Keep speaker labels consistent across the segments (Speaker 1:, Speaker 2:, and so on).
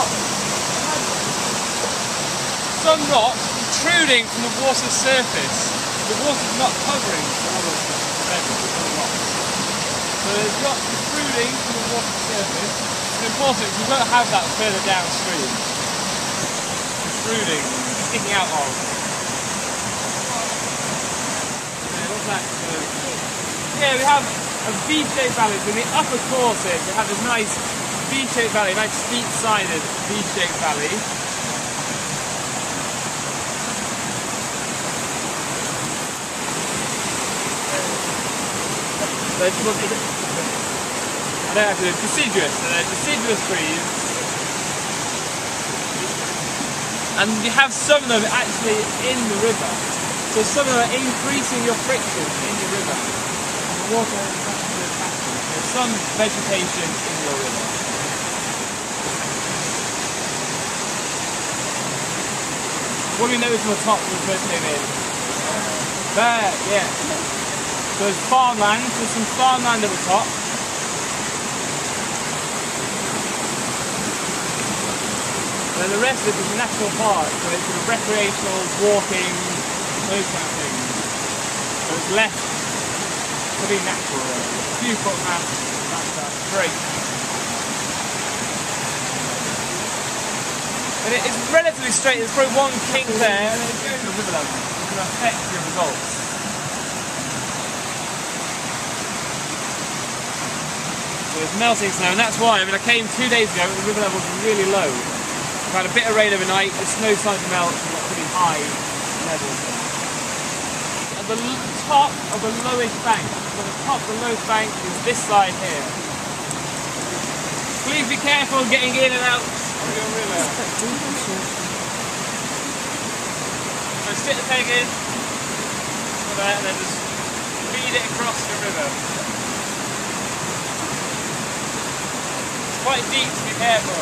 Speaker 1: got some rocks protruding from the water's surface. The water's not covering all of the rocks. So there's rocks protruding from the water's surface. It's important because we won't have that further downstream. Protruding, sticking out of. What's that? Yeah, we have a V-shaped valley. So in the upper courses, we have this nice V-shaped valley, nice steep-sided V-shaped valley. I don't have to do deciduous, so they're deciduous trees. And you have some of them actually in the river. So some of them are increasing your friction in the river. And the water is actually attacking. There's some vegetation in your river. What do we notice from the top when we first came in? There, yeah. So there's farmland, there's some farmland at the top. And then the rest of it is a national park, so it's sort of recreational, walking, those kind of things. So it's left to be natural. A few footpaths, that's great. And it's relatively straight, there's probably one kink there, and it's going to the river level. It's going to affect your results. It's melting snow, and that's why, I came 2 days ago and the river levels were really low. We've had a bit of rain overnight, the snow started to melt, and we've got pretty high levels. At the top of the lowest bank, so the top of the lowest bank is this side here. Please be careful getting in and out of your river. So stick the peg in, and then just feed it across the river. Quite deep, to be careful.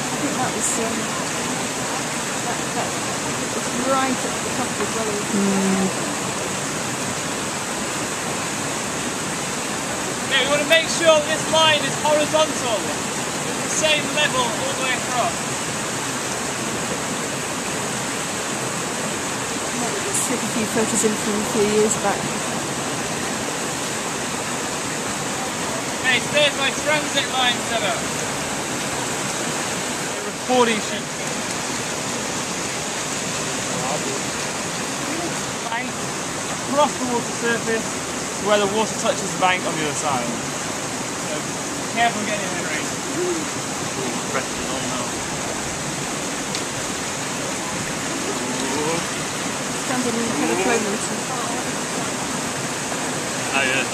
Speaker 2: I think that was it's right at the top of the gully.
Speaker 1: Okay, we want to make sure this line is horizontal. It's the same level all the way across.
Speaker 2: Let's take a few photos in from a few years back.
Speaker 1: Okay, so there's my transit line set up. A recording sheet. Bank across the water surface to where the water touches the bank on the other side. So careful getting in the rain. Press it on now.
Speaker 2: Sounds like a kind of flow motor.
Speaker 1: Oh yeah.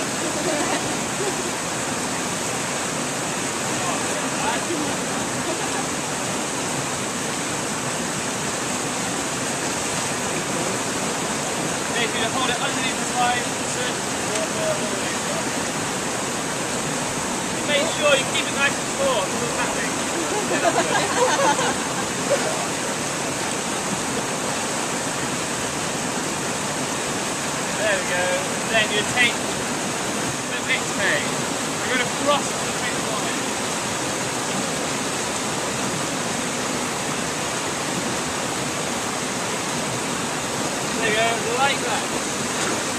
Speaker 1: If you hold it underneath the slide, the surface of the water all the way across. Make sure you keep it nice and taut, so what's happening. There we go. Then you take the next peg. You're going to cross the next line. There you go, like that.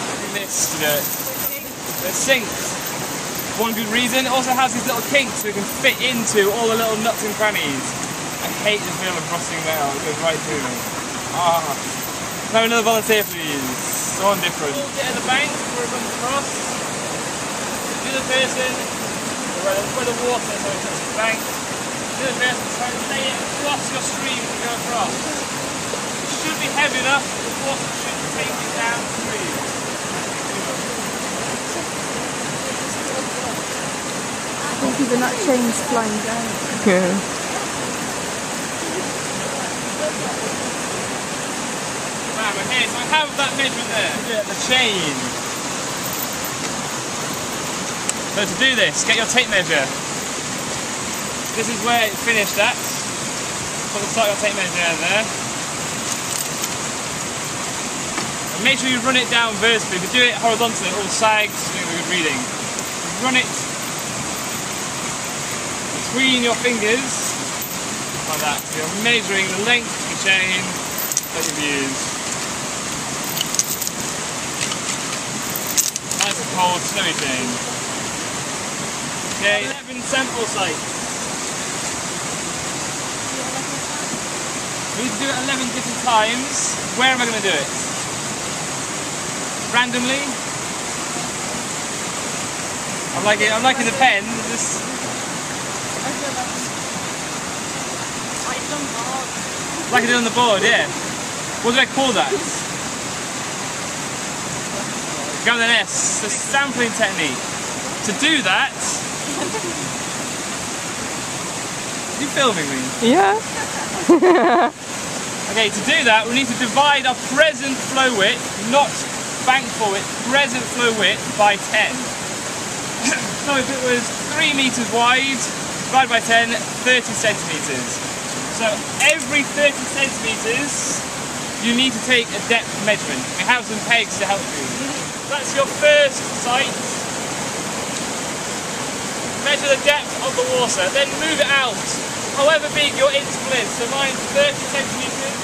Speaker 1: Using this to do it. It sinks. One good reason, it also has these little kinks so it can fit into all the little nuts and crannies. I hate the feel of rusting metal, it goes right through me. Ah. Have another volunteer please. Someone different. Hold it at the bank before it comes across. The other person, where the water is going to touch the bank. The other person try to lay it across your stream to go across. It should be heavy enough, the water should take it down the stream.
Speaker 2: Thank you, the nut chain's flying down.
Speaker 1: Yeah. Okay, so I have that measurement there. The chain. So to do this, get your tape measure. This is where it's finished at. Put the start of your tape measure in there. And make sure you run it down vertically. If you do it horizontally, it all sags, so you get a good reading. run it between your fingers like that. So you're measuring the length of the chain that you've used. Nice and cold, snowy chain. Okay, 11 sample sites. We need to do it 11 different times. Where am I going to do it? Randomly? I'm liking the pen. Just like I did on the board, yeah. What do I call that? Gather an S, the sampling technique. To do that, are you filming me?
Speaker 2: Yeah.
Speaker 1: Okay, to do that we need to divide our present flow width, not bank flow width, present flow width by 10. So if it was 3 meters wide, divided by 10, 30 centimeters. So every 30 centimeters you need to take a depth measurement. We have some pegs to help you. That's your first site. Measure the depth of the water, then move it out, however big your interval is. So mine's 30 centimeters.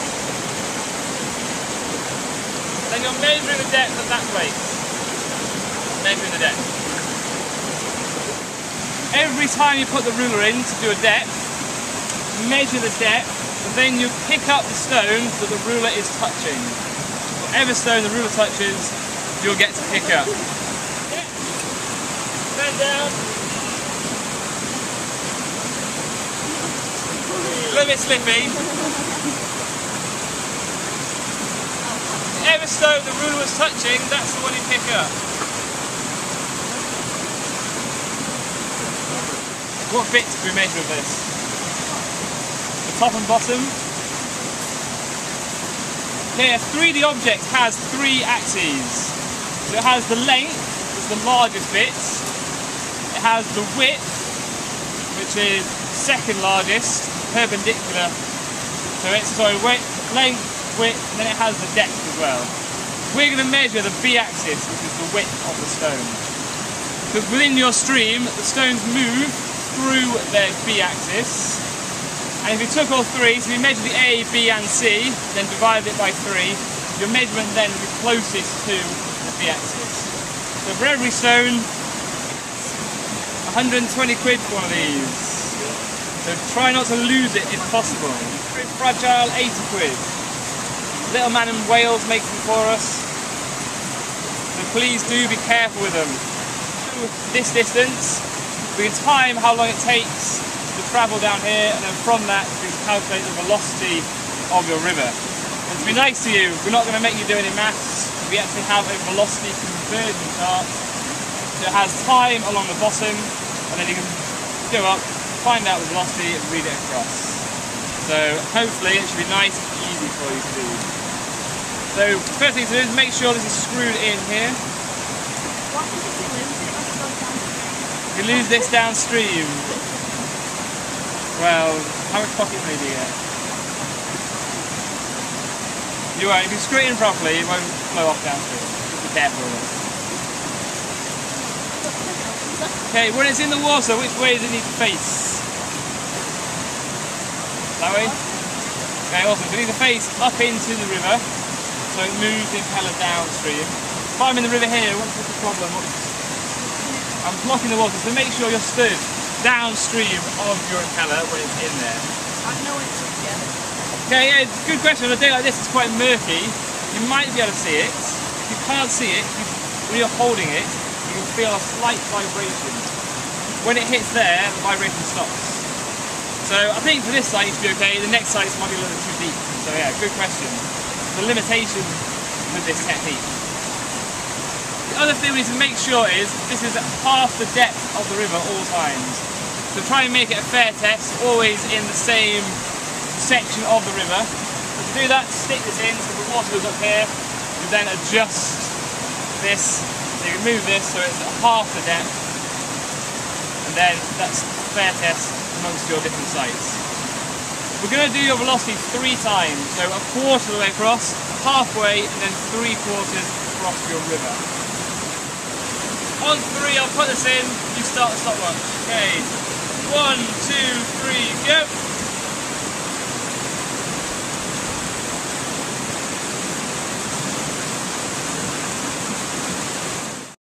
Speaker 1: Then you're measuring the depth at that place. Measuring the depth. Every time you put the ruler in to do a depth, measure the depth, and then you pick up the stone that the ruler is touching. Whatever stone the ruler touches, you'll get to pick up. Bend down. A little bit slippy. Whatever stone the ruler was touching, that's the one you pick up. What bits do we measure of this? The top and bottom. Okay, a 3D object has 3 axes. So it has the length, which is the largest bit. It has the width, which is second largest, perpendicular to it. So sorry, width, length, width, and then it has the depth as well. We're going to measure the B-axis, which is the width of the stone. Because within your stream, the stones move through their B-axis. And if you took all 3, so if you measure the A, B and C, then divided it by 3, your measurement then will be closest to the B-axis. So for every stone, 120 quid for one of these. So try not to lose it if possible. Very fragile, 80 quid. Little man in Wales makes them for us. So please do be careful with them. This distance, we can time how long it takes to travel down here, and then from that we can calculate the velocity of your river. And to be nice to you, we're not going to make you do any maths. We actually have a velocity conversion chart. So it has time along the bottom, and then you can go up, find out the velocity and read it across. So hopefully it should be nice and easy for you to do. So first thing to do is make sure this is screwed in here. If you lose this downstream, well, how much pocket money do you get? You won't. If you screw it in properly, it won't flow off downstream. Just be careful with it. Okay, when it's in the water, which way does it need to face? That way? Okay, awesome. So it needs to face up into the river, so it moves the impeller downstream. If I'm in the river here, what's the problem? I'm blocking the water, so make sure you're stood downstream of your impeller when it's in there.
Speaker 2: I know it's together.
Speaker 1: Okay, yeah, it's a good question. On a day like this, it's quite murky. You might be able to see it. If you can't see it, when you're holding it, you can feel a slight vibration. When it hits there, the vibration stops. So I think for this site it should be okay. The next site might be a little too deep. So yeah, good question. The limitation with this technique. The other thing we need to make sure is this is at half the depth of the river all times. So try and make it a fair test, always in the same section of the river. So to do that, stick this in so the water goes up here. You then adjust this, so you can move this so it's at half the depth. And then that's a fair test amongst your different sites. We're going to do your velocity 3 times. So a quarter of the way across, halfway, and then 3/4 across your river. On 3, I'll put this in. start the stopwatch. Okay. 1, 2, 3, go!